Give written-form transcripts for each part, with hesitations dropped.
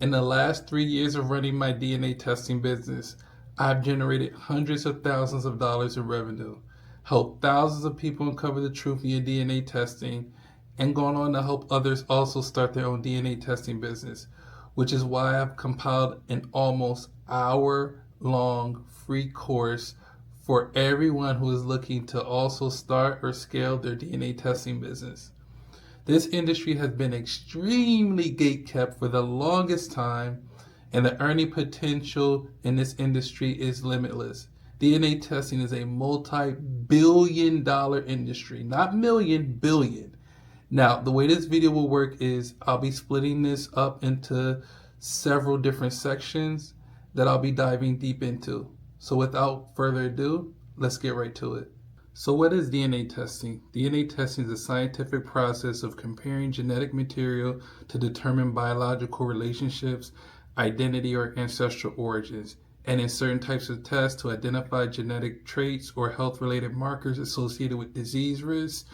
In the last 3 years of running my DNA testing business, I've generated hundreds of thousands of dollars in revenue, helped thousands of people uncover the truth via DNA testing, and gone on to help others also start their own DNA testing business, which is why I've compiled an almost hour-long free course for everyone who is looking to also start or scale their DNA testing business. This industry has been extremely gatekept for the longest time, and the earning potential in this industry is limitless. DNA testing is a multi billion industry, not million, billion. Now, the way this video will work is I'll be splitting this up into several different sections that I'll be diving deep into. So, without further ado, let's get right to it. So, what is DNA testing? DNA testing is a scientific process of comparing genetic material to determine biological relationships, identity, or ancestral origins, and in certain types of tests to identify genetic traits or health related markers associated with disease risks,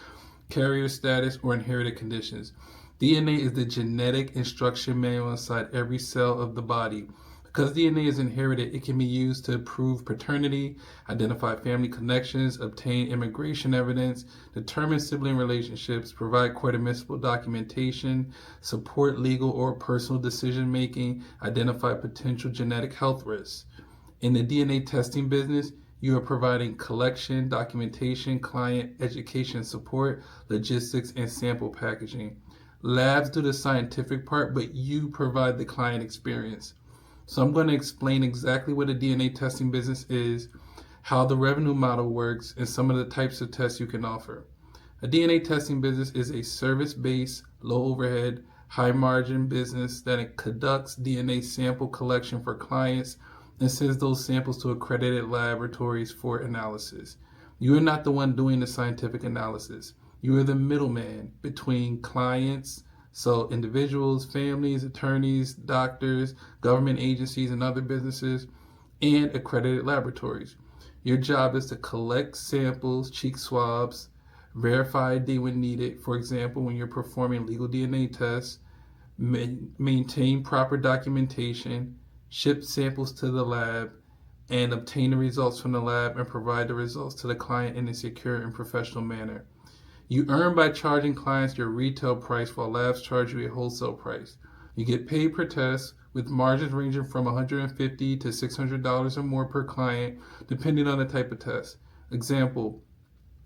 carrier status, or inherited conditions. DNA is the genetic instruction manual inside every cell of the body. Because DNA is inherited, it can be used to prove paternity, identify family connections, obtain immigration evidence, determine sibling relationships, provide court admissible documentation, support legal or personal decision making, identify potential genetic health risks. In the DNA testing business, you are providing collection, documentation, client education support, logistics, and sample packaging. Labs do the scientific part, but you provide the client experience. So I'm going to explain exactly what a DNA testing business is, how the revenue model works, and some of the types of tests you can offer. A DNA testing business is a service-based, low-overhead, high-margin business that conducts DNA sample collection for clients and sends those samples to accredited laboratories for analysis. You are not the one doing the scientific analysis. You are the middleman between clients, so individuals, families, attorneys, doctors, government agencies, and other businesses, and accredited laboratories. Your job is to collect samples, cheek swabs, verify ID when needed, for example, when you're performing legal DNA tests, maintain proper documentation, ship samples to the lab, and obtain the results from the lab and provide the results to the client in a secure and professional manner. You earn by charging clients your retail price while labs charge you a wholesale price. You get paid per test with margins ranging from $150 to $600 or more per client, depending on the type of test. Example,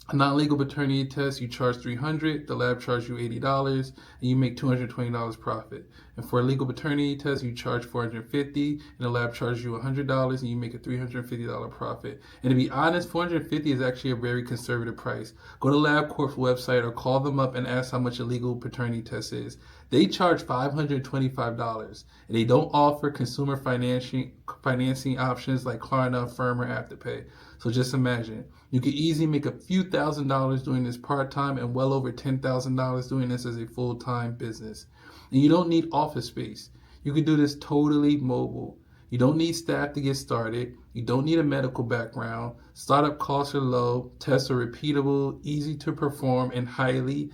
a non-legal paternity test, you charge $300, the lab charges you $80, and you make $220 profit. And for a legal paternity test, you charge $450, and the lab charges you $100, and you make a $350 profit. And to be honest, $450 is actually a very conservative price. Go to LabCorp's website or call them up and ask how much a legal paternity test is. They charge $525, and they don't offer consumer financing options like Klarna, Affirm, or Afterpay. So just imagine, you could easily make a few $1,000s doing this part-time and well over $10,000 doing this as a full-time business. And you don't need office space. You can do this totally mobile. You don't need staff to get started. You don't need a medical background. Startup costs are low. Tests are repeatable, easy to perform, and highly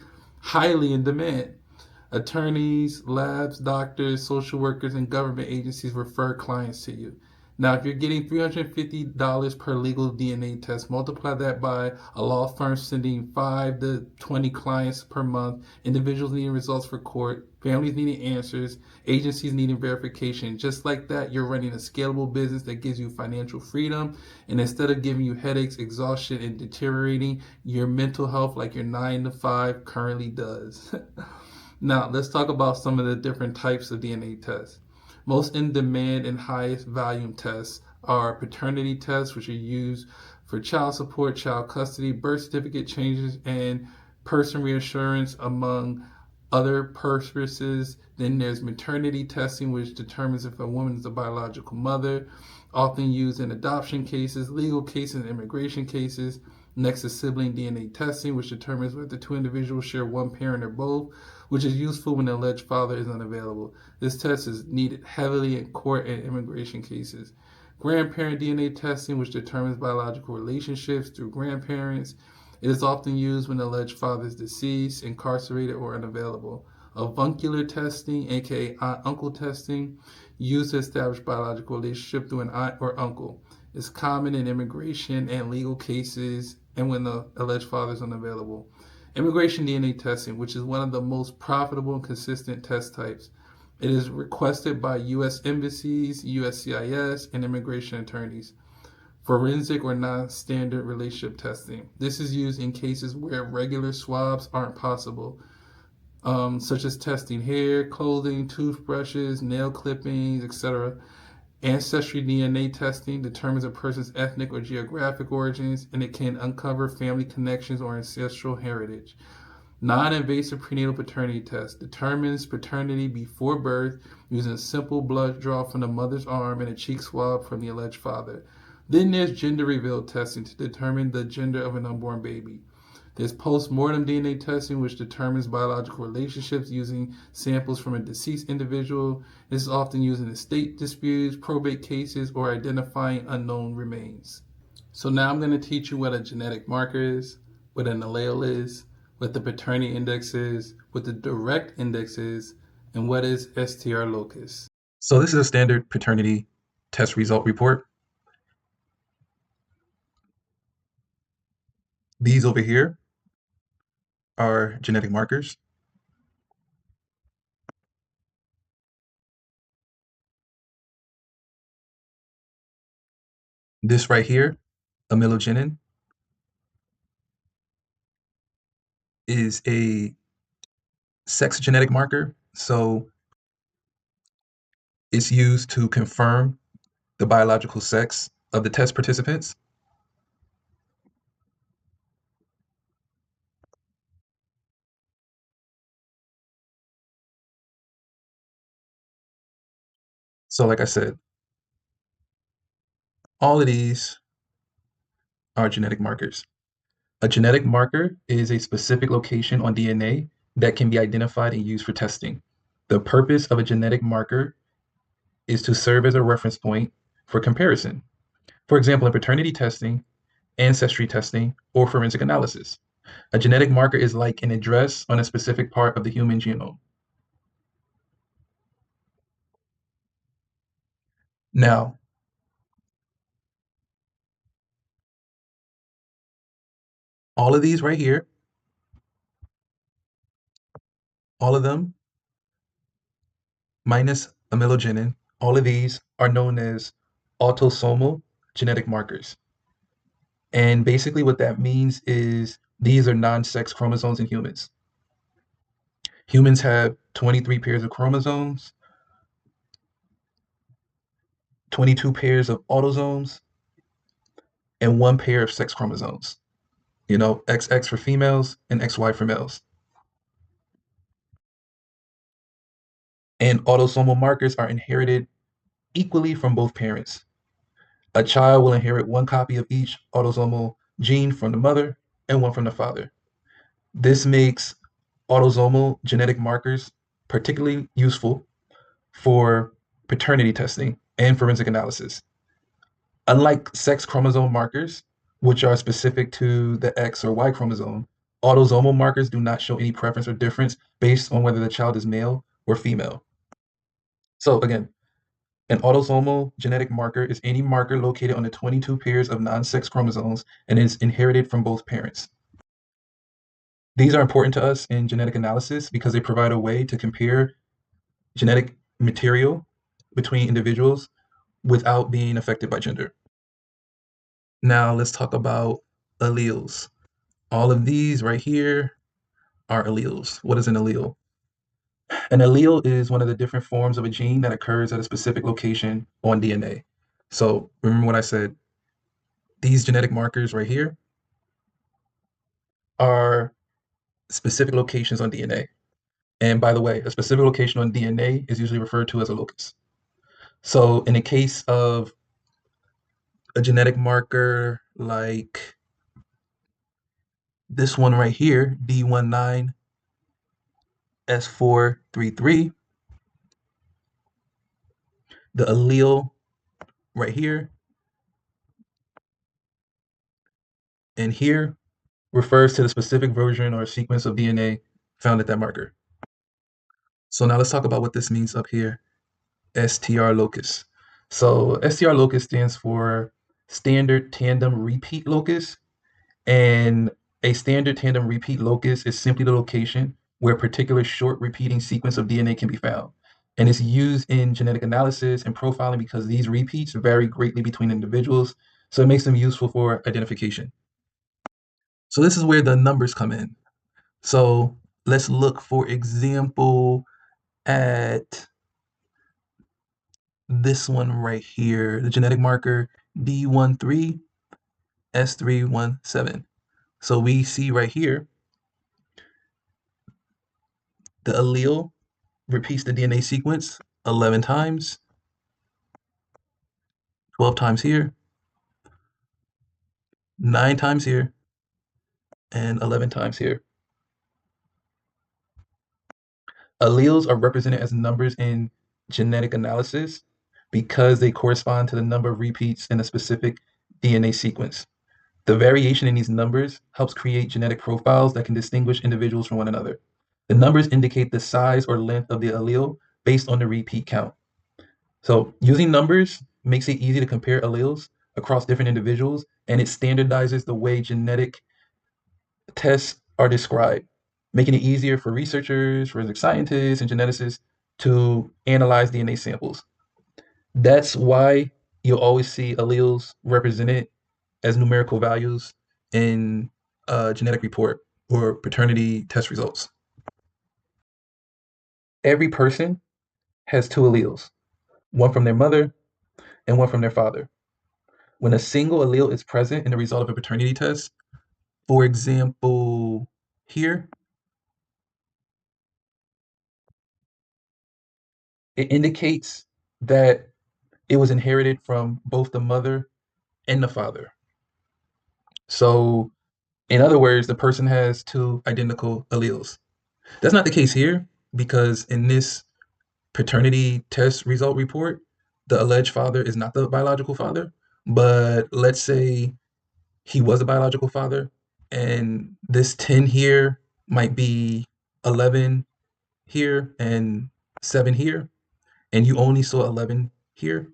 in demand. Attorneys, labs, doctors, social workers, and government agencies refer clients to you. Now, if you're getting $350 per legal DNA test, multiply that by a law firm sending 5 to 20 clients per month, individuals needing results for court, families needing answers, agencies needing verification. Just like that, you're running a scalable business that gives you financial freedom. And instead of giving you headaches, exhaustion, and deteriorating your mental health like your 9 to 5 currently does. Now, let's talk about some of the different types of DNA tests. Most in-demand and highest volume tests are paternity tests, which are used for child support, child custody, birth certificate changes, and person reassurance, among other purposes. Then there's maternity testing, which determines if a woman is a biological mother, often used in adoption cases, legal cases, and immigration cases. Next is sibling DNA testing, which determines whether two individuals share one parent or both, which is useful when the alleged father is unavailable. This test is needed heavily in court and immigration cases. Grandparent DNA testing, which determines biological relationships through grandparents. It is often used when the alleged father is deceased, incarcerated, or unavailable. Avuncular testing, aka aunt uncle testing, used to establish biological relationship through an aunt or uncle. Is common in immigration and legal cases and when the alleged father is unavailable. Immigration DNA testing, which is one of the most profitable and consistent test types. It is requested by U.S. embassies, USCIS, and immigration attorneys. Forensic or non standard relationship testing. This is used in cases where regular swabs aren't possible, such as testing hair, clothing, toothbrushes, nail clippings, etc. Ancestry DNA testing determines a person's ethnic or geographic origins, and it can uncover family connections or ancestral heritage. Non-invasive prenatal paternity test determines paternity before birth using a simple blood draw from the mother's arm and a cheek swab from the alleged father. Then there's gender reveal testing to determine the gender of an unborn baby. There's post-mortem DNA testing, which determines biological relationships using samples from a deceased individual. This is often used in estate disputes, probate cases, or identifying unknown remains. So now I'm going to teach you what a genetic marker is, what an allele is, what the paternity index is, what the direct index is, and what is STR locus. So this is a standard paternity test result report. These over here are genetic markers. This right here, amylogenin, is a sex genetic marker. So it's used to confirm the biological sex of the test participants. So like I said, all of these are genetic markers. A genetic marker is a specific location on DNA that can be identified and used for testing. The purpose of a genetic marker is to serve as a reference point for comparison. For example, in paternity testing, ancestry testing, or forensic analysis. A genetic marker is like an address on a specific part of the human genome. Now, all of these right here, all of them minus amylogenin, all of these are known as autosomal genetic markers. And basically, what that means is these are non sex chromosomes in humans. Humans have 23 pairs of chromosomes, 22 pairs of autosomes, and one pair of sex chromosomes. You know, XX for females and XY for males. And autosomal markers are inherited equally from both parents. A child will inherit one copy of each autosomal gene from the mother and one from the father. This makes autosomal genetic markers particularly useful for paternity testing and forensic analysis. Unlike sex chromosome markers, which are specific to the X or Y chromosome, autosomal markers do not show any preference or difference based on whether the child is male or female. So again, an autosomal genetic marker is any marker located on the 22 pairs of non-sex chromosomes and is inherited from both parents. These are important to us in genetic analysis because they provide a way to compare genetic material between individuals without being affected by gender. Now let's talk about alleles. All of these right here are alleles. What is an allele? An allele is one of the different forms of a gene that occurs at a specific location on DNA. So remember what I said, these genetic markers right here are specific locations on DNA. And by the way, a specific location on DNA is usually referred to as a locus. So in the case of a genetic marker like this one right here, D19S433, the allele right here and here refers to the specific version or sequence of DNA found at that marker. So now let's talk about what this means up here, STR locus. So STR locus stands for standard tandem repeat locus. And a standard tandem repeat locus is simply the location where a particular short repeating sequence of DNA can be found. And it's used in genetic analysis and profiling because these repeats vary greatly between individuals. So it makes them useful for identification. So this is where the numbers come in. So let's look, for example, at this one right here, the genetic marker D13S317. So we see right here the allele repeats the DNA sequence 11 times, 12 times here, 9 times here, and 11 times here. Alleles are represented as numbers in genetic analysis because they correspond to the number of repeats in a specific DNA sequence. The variation in these numbers helps create genetic profiles that can distinguish individuals from one another. The numbers indicate the size or length of the allele based on the repeat count. So using numbers makes it easy to compare alleles across different individuals, and it standardizes the way genetic tests are described, making it easier for researchers, forensic scientists, and geneticists to analyze DNA samples. That's why you'll always see alleles represented as numerical values in a genetic report or paternity test results. Every person has two alleles, one from their mother and one from their father. When a single allele is present in the result of a paternity test, for example, here, it indicates that it was inherited from both the mother and the father. So, in other words, the person has two identical alleles. That's not the case here because in this paternity test result report, the alleged father is not the biological father. But let's say he was a biological father, and this 10 here might be 11 here and 7 here, and you only saw 11 here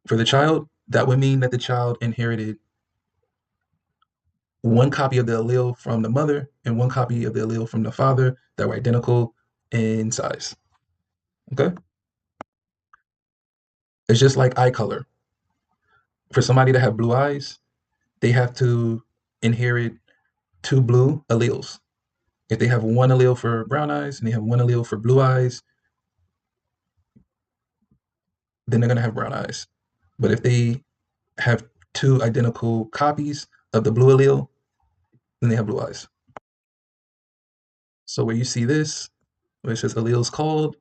for the child. That would mean that the child inherited one copy of the allele from the mother and one copy of the allele from the father that were identical in size. Okay? It's just like eye color. For somebody to have blue eyes, they have to inherit two blue alleles. If they have one allele for brown eyes and they have one allele for blue eyes, then they're going to have brown eyes. But if they have two identical copies of the blue allele, then they have blue eyes. So where you see this, where it says alleles called,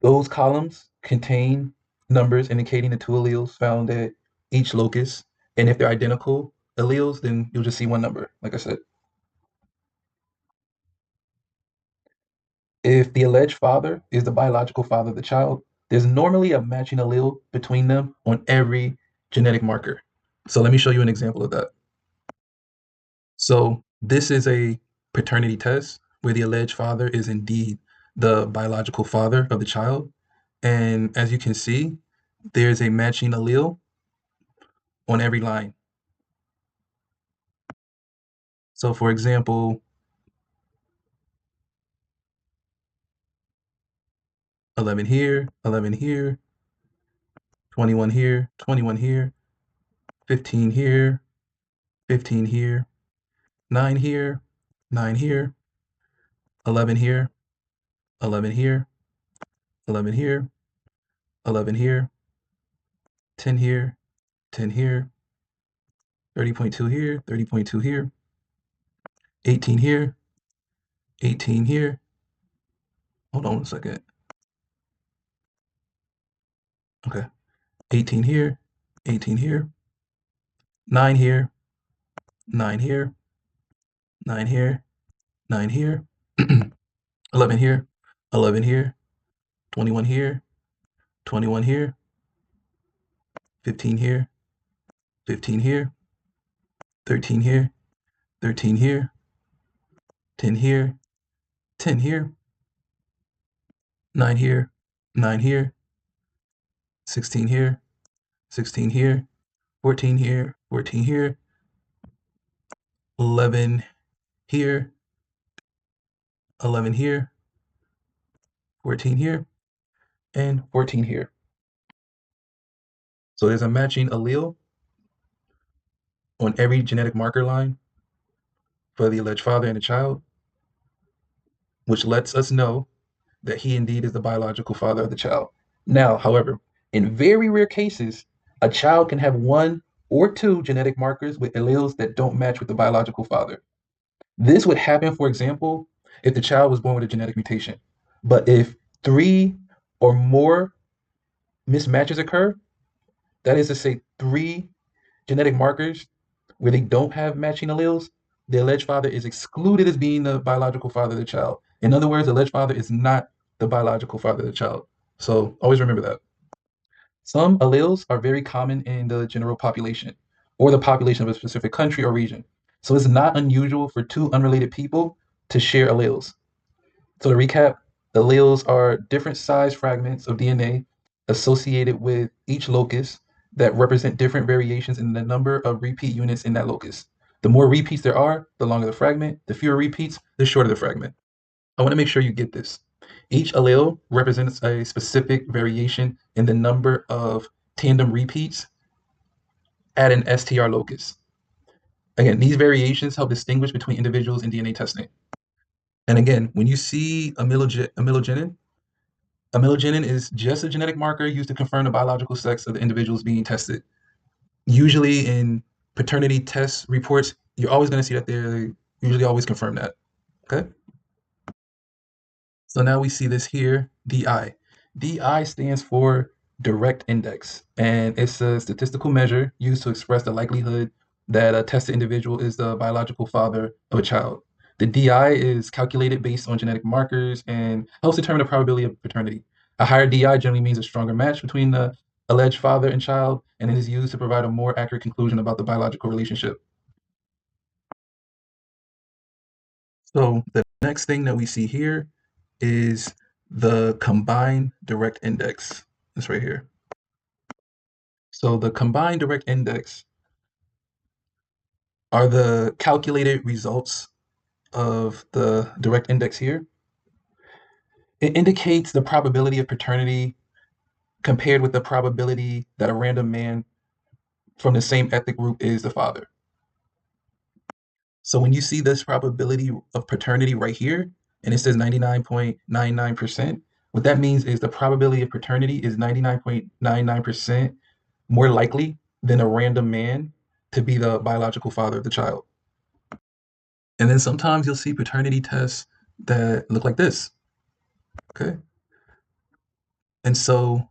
those columns contain numbers indicating the two alleles found at each locus. And if they're identical alleles, then you'll just see one number, like I said. If the alleged father is the biological father of the child, there's normally a matching allele between them on every genetic marker. So let me show you an example of that. So this is a paternity test where the alleged father is indeed the biological father of the child. And as you can see, there's a matching allele on every line. So for example, 11 here, 11 here, 21 here, 21 here, 15 here, 15 here, 9 here, 9 here, 11 here, 11 here, 11 here, 11 here, 10 here, 10 here, 30.2 here, 30.2 here, 18 here, 18 here. Hold on a second. Okay. 18 here, 18 here, 9 here, 9 here, 9 here, 9 here, 11 here, 11 here, 21 here, 21 here, 15 here, 15 here, 13 here, 13 here, 10 here, 10 here, 9 here, 9 here, 16 here, 16 here, 14 here, 14 here, 11 here, 11 here, 14 here, and 14 here. So there's a matching allele on every genetic marker line for the alleged father and the child, which lets us know that he indeed is the biological father of the child. Now, however, in very rare cases, a child can have one or two genetic markers with alleles that don't match with the biological father. This would happen, for example, if the child was born with a genetic mutation. But if three or more mismatches occur, that is to say, three genetic markers where they don't have matching alleles, the alleged father is excluded as being the biological father of the child. In other words, the alleged father is not the biological father of the child. So always remember that. Some alleles are very common in the general population or the population of a specific country or region. So it's not unusual for two unrelated people to share alleles. So to recap, alleles are different size fragments of DNA associated with each locus that represent different variations in the number of repeat units in that locus. The more repeats there are, the longer the fragment. The fewer repeats, the shorter the fragment. I want to make sure you get this. Each allele represents a specific variation in the number of tandem repeats at an STR locus. Again, these variations help distinguish between individuals in DNA testing. And again, when you see amylogenin is just a genetic marker used to confirm the biological sex of the individuals being tested. Usually in paternity test reports, you're always going to see that they usually always confirm that. Okay. So now we see this here, DI. DI stands for direct index, and it's a statistical measure used to express the likelihood that a tested individual is the biological father of a child. The DI is calculated based on genetic markers and helps determine the probability of paternity. A higher DI generally means a stronger match between the alleged father and child, and it is used to provide a more accurate conclusion about the biological relationship. So the next thing that we see here is the combined direct index. This right here. So the combined direct index are the calculated results of the direct index here. It indicates the probability of paternity compared with the probability that a random man from the same ethnic group is the father. So when you see this probability of paternity right here, and it says 99.99%, what that means is the probability of paternity is 99.99% more likely than a random man to be the biological father of the child. And then sometimes you'll see paternity tests that look like this. Okay. And so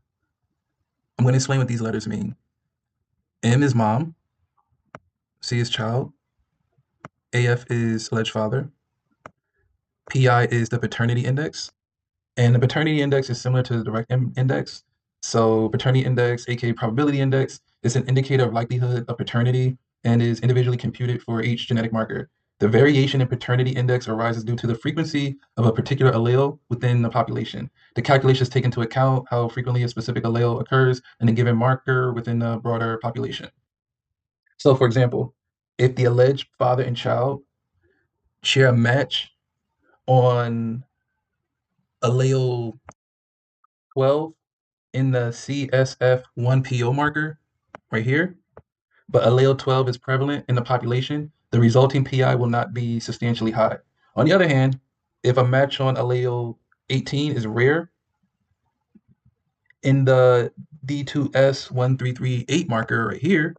I'm going to explain what these letters mean. M is mom, C is child, AF is alleged father, PI is the paternity index, and the paternity index is similar to the direct index. So paternity index, aka probability index, is an indicator of likelihood of paternity and is individually computed for each genetic marker. The variation in paternity index arises due to the frequency of a particular allele within the population. The calculations take into account how frequently a specific allele occurs in a given marker within the broader population. So, for example, if the alleged father and child share a match on allele 12 in the CSF1PO marker right here, but allele 12 is prevalent in the population, the resulting PI will not be substantially high. On the other hand, if a match on allele 18 is rare, in the D2S1338 marker right here,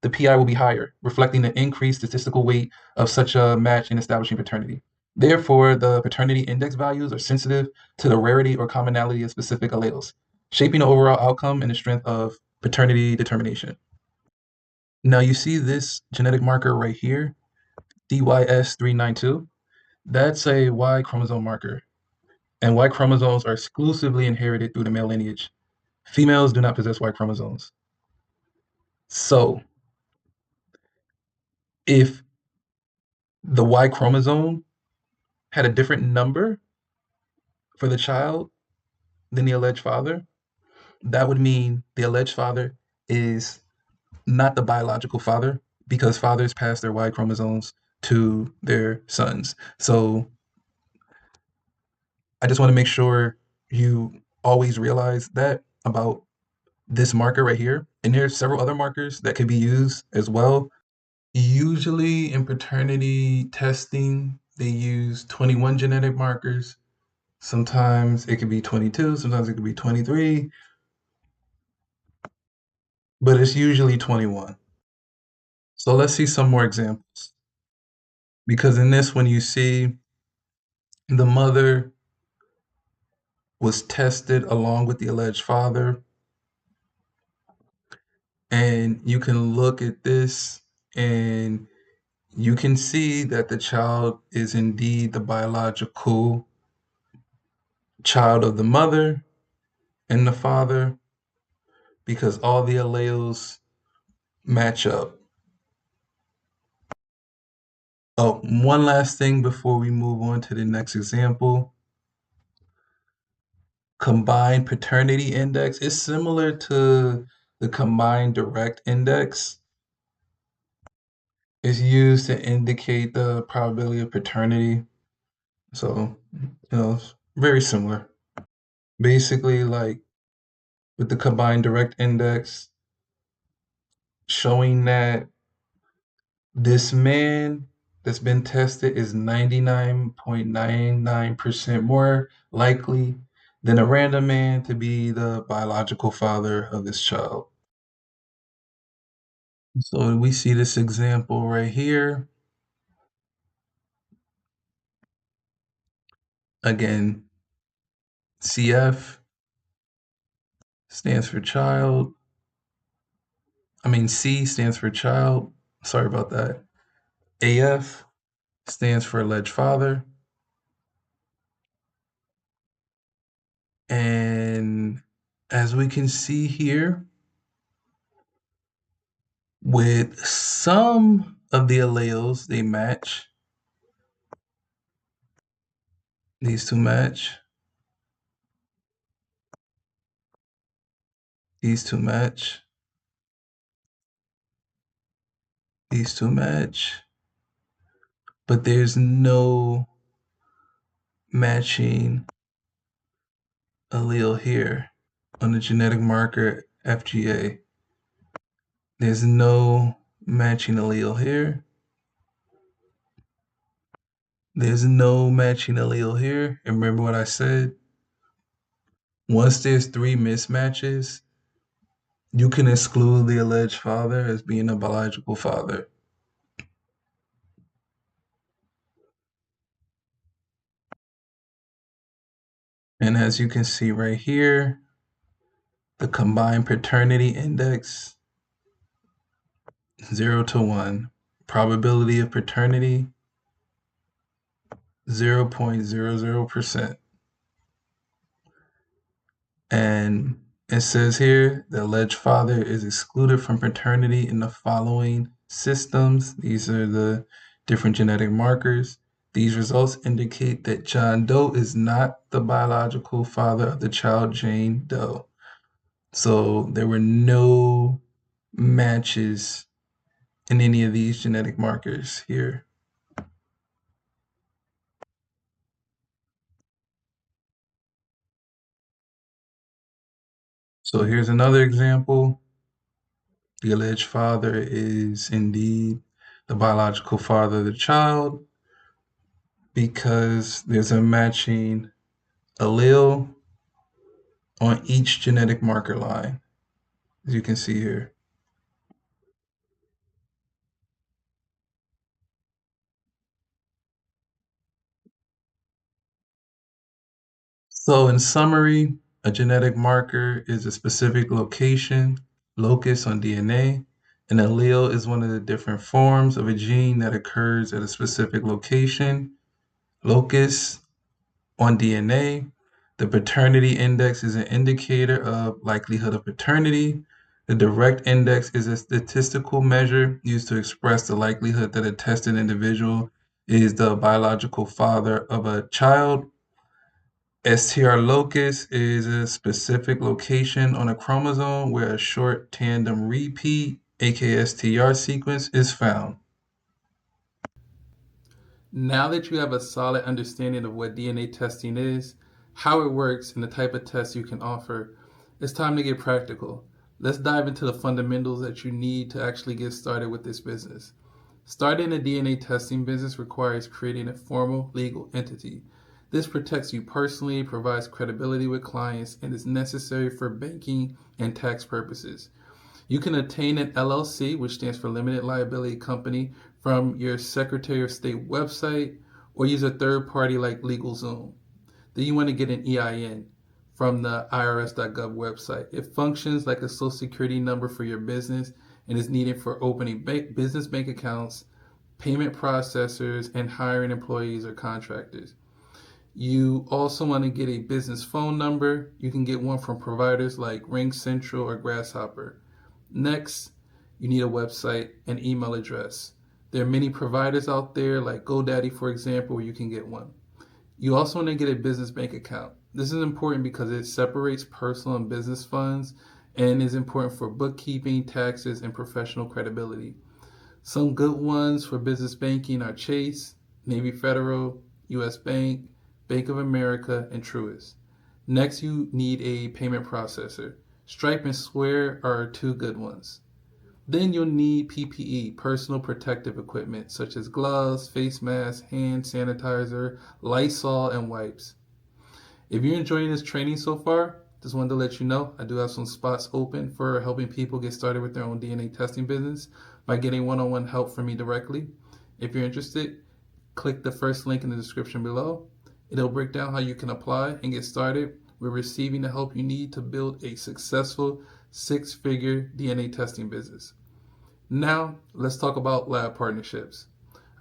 the PI will be higher, reflecting the increased statistical weight of such a match in establishing paternity. Therefore, the paternity index values are sensitive to the rarity or commonality of specific alleles, shaping the overall outcome and the strength of paternity determination. Now you see this genetic marker right here, DYS392. That's a Y chromosome marker, and Y chromosomes are exclusively inherited through the male lineage. Females do not possess Y chromosomes. So if the Y chromosome had a different number for the child than the alleged father, that would mean the alleged father is not the biological father because fathers pass their Y chromosomes to their sons. So I just want to make sure you always realize that about this marker right here. And there's several other markers that could be used as well. Usually in paternity testing, they use 21 genetic markers. Sometimes it could be 22, sometimes it could be 23, but it's usually 21. So let's see some more examples. Because in this one, you see the mother was tested along with the alleged father. And you can look at this and you can see that the child is indeed the biological child of the mother and the father because all the alleles match up. Oh, one last thing before we move on to the next example. Combined paternity index is similar to the combined direct index. It's used to indicate the probability of paternity. So, it's very similar. Basically, like with the combined direct index, showing that this man that's been tested is 99.99% more likely than a random man to be the biological father of this child. So we see this example right here. Again, CF stands for child. I mean, C stands for child. Sorry about that. AF stands for alleged father. And as we can see here, with some of the alleles, they match. These two match. These two match. These two match. But there's no matching allele here on the genetic marker FGA. There's no matching allele here. There's no matching allele here. And remember what I said? Once there's three mismatches, you can exclude the alleged father as being a biological father. And as you can see right here, the combined paternity index 0 to 1. Probability of paternity 0.00%. And it says here the alleged father is excluded from paternity in the following systems. These are the different genetic markers. These results indicate that John Doe is not the biological father of the child Jane Doe. So there were no matches in any of these genetic markers here. So here's another example. The alleged father is indeed the biological father of the child because there's a matching allele on each genetic marker line, as you can see here. So in summary, a genetic marker is a specific locus on DNA. An allele is one of the different forms of a gene that occurs at a specific locus on DNA. The paternity index is an indicator of likelihood of paternity. The direct index is a statistical measure used to express the likelihood that a tested individual is the biological father of a child. STR locus is a specific location on a chromosome where a short tandem repeat, aka STR sequence, is found. Now that you have a solid understanding of what DNA testing is, how it works, and the type of tests you can offer, it's time to get practical. Let's dive into the fundamentals that you need to actually get started with this business. Starting a DNA testing business requires creating a formal legal entity. This protects you personally, provides credibility with clients, and is necessary for banking and tax purposes. You can obtain an LLC, which stands for Limited Liability Company, from your Secretary of State website or use a third party like LegalZoom. Then you want to get an EIN from the irs.gov website. It functions like a social security number for your business and is needed for opening business bank accounts, payment processors, and hiring employees or contractors. You also want to get a business phone number. You can get one from providers like RingCentral or Grasshopper. Next, you need a website and email address. There are many providers out there, like GoDaddy, for example, where you can get one. You also want to get a business bank account. This is important because it separates personal and business funds and is important for bookkeeping, taxes, and professional credibility. Some good ones for business banking are Chase, Navy Federal, US Bank, Bank of America, and Truist. Next, you need a payment processor. Stripe and Square are two good ones. Then you'll need PPE, personal protective equipment, such as gloves, face masks, hand sanitizer, Lysol, and wipes. If you're enjoying this training so far, just wanted to let you know I do have some spots open for helping people get started with their own DNA testing business by getting one-on-one help from me directly. If you're interested, click the first link in the description below. It'll break down how you can apply and get started with receiving the help you need to build a successful six-figure DNA testing business. Now, let's talk about lab partnerships.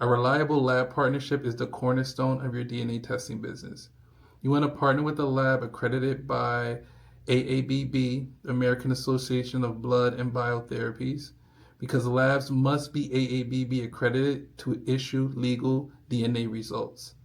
A reliable lab partnership is the cornerstone of your DNA testing business. You want to partner with a lab accredited by AABB, American Association of Blood and Biotherapies, because labs must be AABB accredited to issue legal DNA results.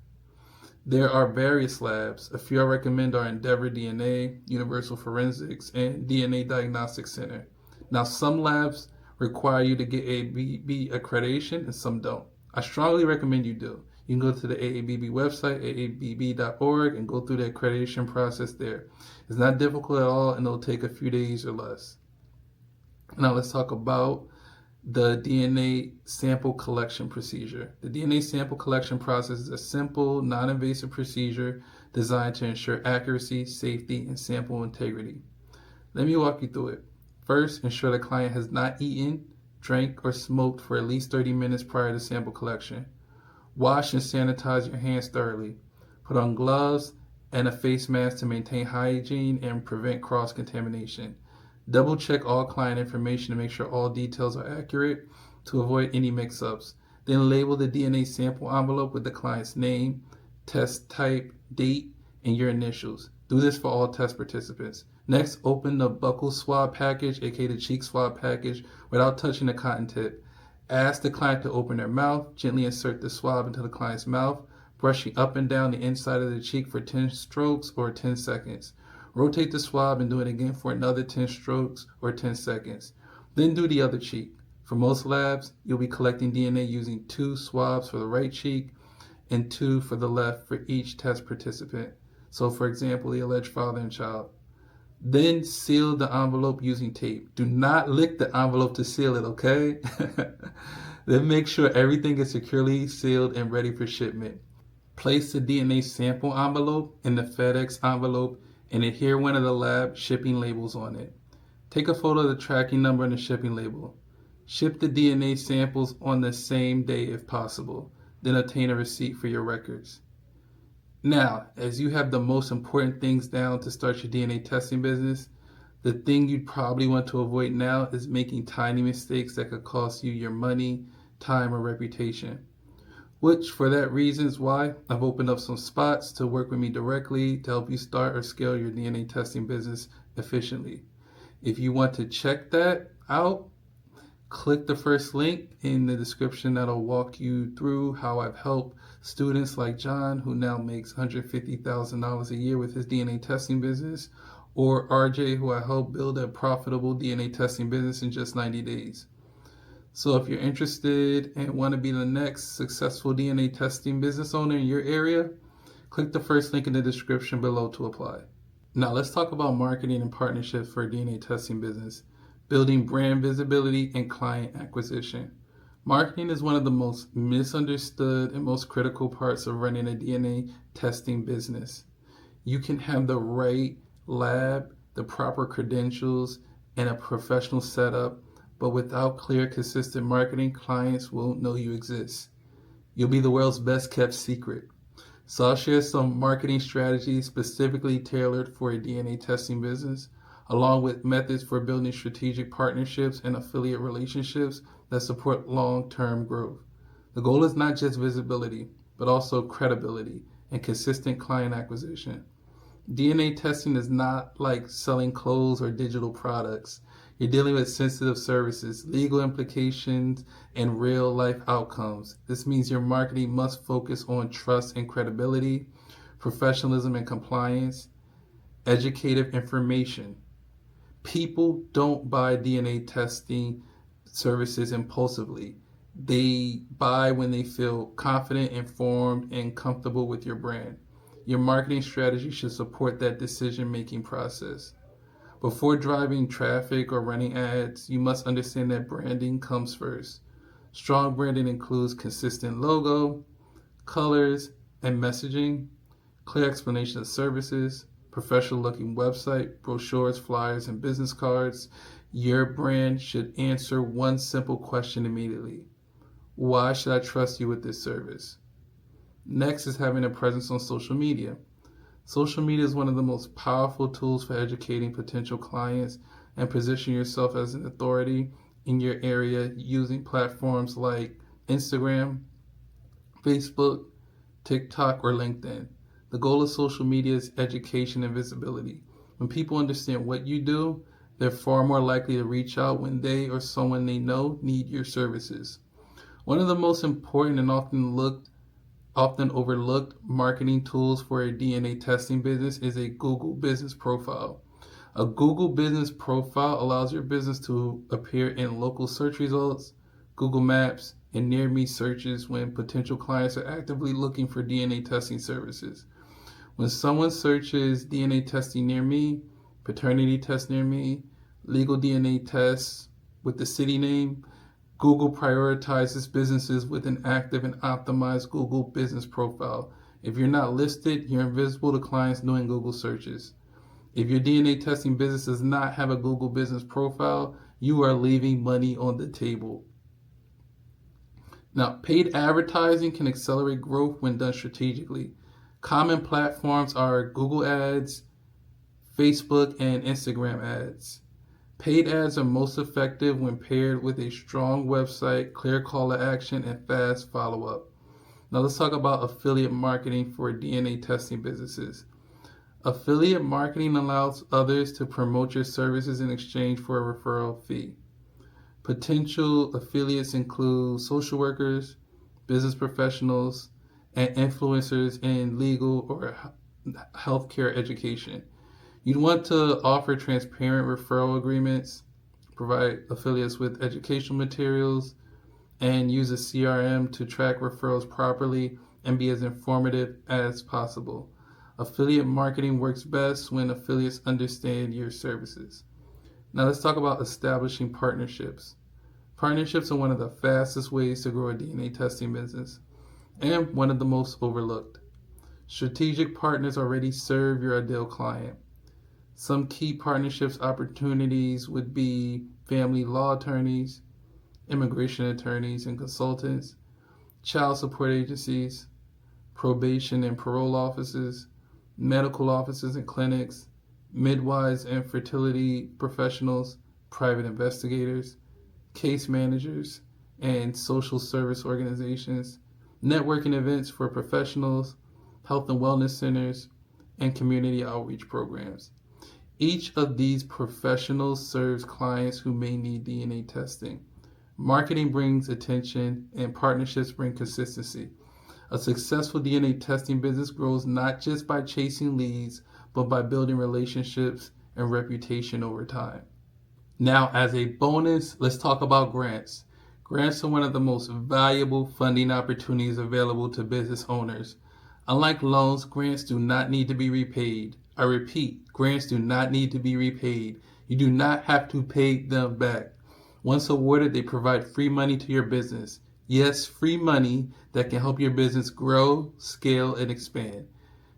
There are various labs. A few I recommend are Endeavor DNA, Universal Forensics, and DNA Diagnostic Center. Now, some labs require you to get AABB accreditation and some don't. I strongly recommend you do. You can go to the AABB website, aabb.org, and go through the accreditation process there. It's not difficult at all, and it'll take a few days or less. Now, let's talk about the DNA sample collection procedure. The DNA sample collection process is a simple, non-invasive procedure designed to ensure accuracy, safety, and sample integrity. Let me walk you through it. First, ensure the client has not eaten, drank, or smoked for at least 30 minutes prior to sample collection. Wash and sanitize your hands thoroughly. Put on gloves and a face mask to maintain hygiene and prevent cross-contamination. Double check all client information to make sure all details are accurate to avoid any mix-ups. Then label the DNA sample envelope with the client's name, test type, date, and your initials. Do this for all test participants. Next, open the buccal swab package, aka the cheek swab package, without touching the cotton tip. Ask the client to open their mouth. Gently insert the swab into the client's mouth, brushing up and down the inside of the cheek for 10 strokes or 10 seconds. Rotate the swab and do it again for another 10 strokes or 10 seconds. Then do the other cheek. For most labs, you'll be collecting DNA using 2 swabs for the right cheek and 2 for the left for each test participant. So, for example, the alleged father and child. Then seal the envelope using tape. Do not lick the envelope to seal it, okay? Then make sure everything is securely sealed and ready for shipment. Place the DNA sample envelope in the FedEx envelope and adhere one of the lab shipping labels on it. Take a photo of the tracking number and the shipping label. Ship the DNA samples on the same day if possible. Then obtain a receipt for your records. Now, as you have the most important things down to start your DNA testing business, the thing you'd probably want to avoid now is making tiny mistakes that could cost you your money, time, or reputation. Which, for that reason, is why I've opened up some spots to work with me directly to help you start or scale your DNA testing business efficiently. If you want to check that out, Click the first link in the description that'll walk you through how I've helped students like John, who now makes $150,000 a year with his DNA testing business, or RJ, who I helped build a profitable DNA testing business in just 90 days. So if you're interested and want to be the next successful DNA testing business owner in your area, click the first link in the description below to apply. Now let's talk about marketing and partnerships for a DNA testing business, building brand visibility and client acquisition. Marketing is one of the most misunderstood and most critical parts of running a DNA testing business. You can have the right lab, the proper credentials, and a professional setup, but without clear, consistent marketing, clients won't know you exist. You'll be the world's best kept secret. So I'll share some marketing strategies specifically tailored for a DNA testing business, along with methods for building strategic partnerships and affiliate relationships that support long-term growth. The goal is not just visibility, but also credibility and consistent client acquisition. DNA testing is not like selling clothes or digital products. You're dealing with sensitive services, legal implications, and real life outcomes. This means your marketing must focus on trust and credibility, professionalism and compliance, educative information. People don't buy DNA testing services impulsively. They buy when they feel confident, informed, and comfortable with your brand. Your marketing strategy should support that decision making process. Before driving traffic or running ads, you must understand that branding comes first. Strong branding includes consistent logo, colors, and messaging, clear explanation of services, professional looking website, brochures, flyers, and business cards. Your brand should answer one simple question immediately: why should I trust you with this service? Next is having a presence on social media. Social media is one of the most powerful tools for educating potential clients and position yourself as an authority in your area using platforms like Instagram, Facebook, TikTok, or LinkedIn. The goal of social media is education and visibility. When people understand what you do, they're far more likely to reach out when they or someone they know need your services. One of the most important and often overlooked marketing tools for a DNA testing business is a Google business profile. A Google business profile allows your business to appear in local search results, Google Maps, and near me searches when potential clients are actively looking for DNA testing services. When someone searches DNA testing near me, paternity test near me, legal DNA tests with the city name, Google prioritizes businesses with an active and optimized Google business profile. If you're not listed, you're invisible to clients doing Google searches. If your DNA testing business does not have a Google business profile, you are leaving money on the table. Now, paid advertising can accelerate growth when done strategically. Common platforms are Google Ads, Facebook, and Instagram ads. Paid ads are most effective when paired with a strong website, clear call to action, and fast follow up. Now, let's talk about affiliate marketing for DNA testing businesses. Affiliate marketing allows others to promote your services in exchange for a referral fee. Potential affiliates include social workers, business professionals, and influencers in legal or healthcare education. You'd want to offer transparent referral agreements, provide affiliates with educational materials, and use a CRM to track referrals properly and be as informative as possible. Affiliate marketing works best when affiliates understand your services. Now let's talk about establishing partnerships. Partnerships are one of the fastest ways to grow a DNA testing business and one of the most overlooked. Strategic partners already serve your ideal client. Some key partnerships opportunities would be family law attorneys, immigration attorneys and consultants, child support agencies, probation and parole offices, medical offices and clinics, midwives and fertility professionals, private investigators, case managers, and social service organizations, networking events for professionals, health and wellness centers, and community outreach programs. Each of these professionals serves clients who may need DNA testing. Marketing brings attention, and partnerships bring consistency. A successful DNA testing business grows not just by chasing leads, but by building relationships and reputation over time. Now, as a bonus, let's talk about grants. Grants are one of the most valuable funding opportunities available to business owners. Unlike loans, grants do not need to be repaid. I repeat, grants do not need to be repaid. You do not have to pay them back. Once awarded, they provide free money to your business. Yes, free money that can help your business grow, scale, and expand.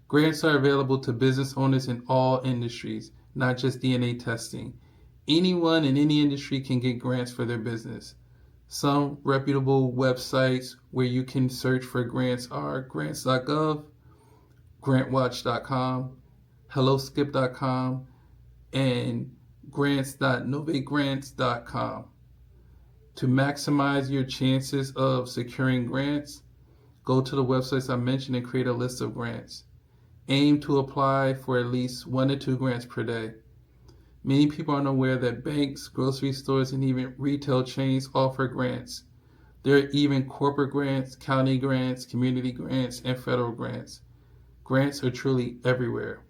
Grants are available to business owners in all industries, not just DNA testing. Anyone in any industry can get grants for their business. Some reputable websites where you can search for grants are grants.gov, grantwatch.com, helloskip.com, and grants.novagrants.com. To maximize your chances of securing grants, go to the websites I mentioned and create a list of grants. Aim to apply for at least 1 to 2 grants per day. Many people aren't aware that banks, grocery stores, and even retail chains offer grants. There are even corporate grants, county grants, community grants, and federal grants. Grants are truly everywhere.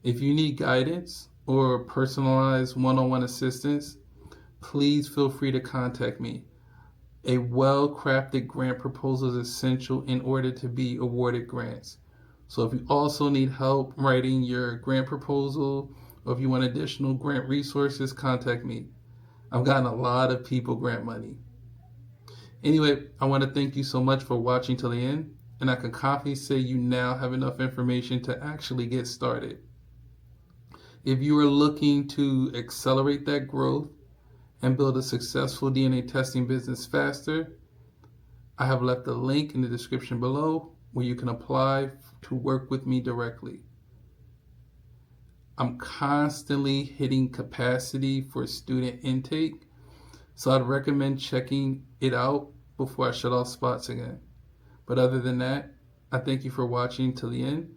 If you need guidance or personalized one-on-one assistance, please feel free to contact me. A well-crafted grant proposal is essential in order to be awarded grants. So if you also need help writing your grant proposal, or if you want additional grant resources, contact me. I've gotten a lot of people grant money. Anyway, I want to thank you so much for watching till the end, and I can confidently say you now have enough information to actually get started. If you are looking to accelerate that growth and build a successful DNA testing business faster, I have left a link in the description below where you can apply to work with me directly. I'm constantly hitting capacity for student intake, so I'd recommend checking it out before I shut off spots again. But other than that, I thank you for watching till the end.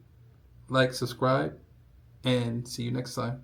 Like, subscribe, and see you next time.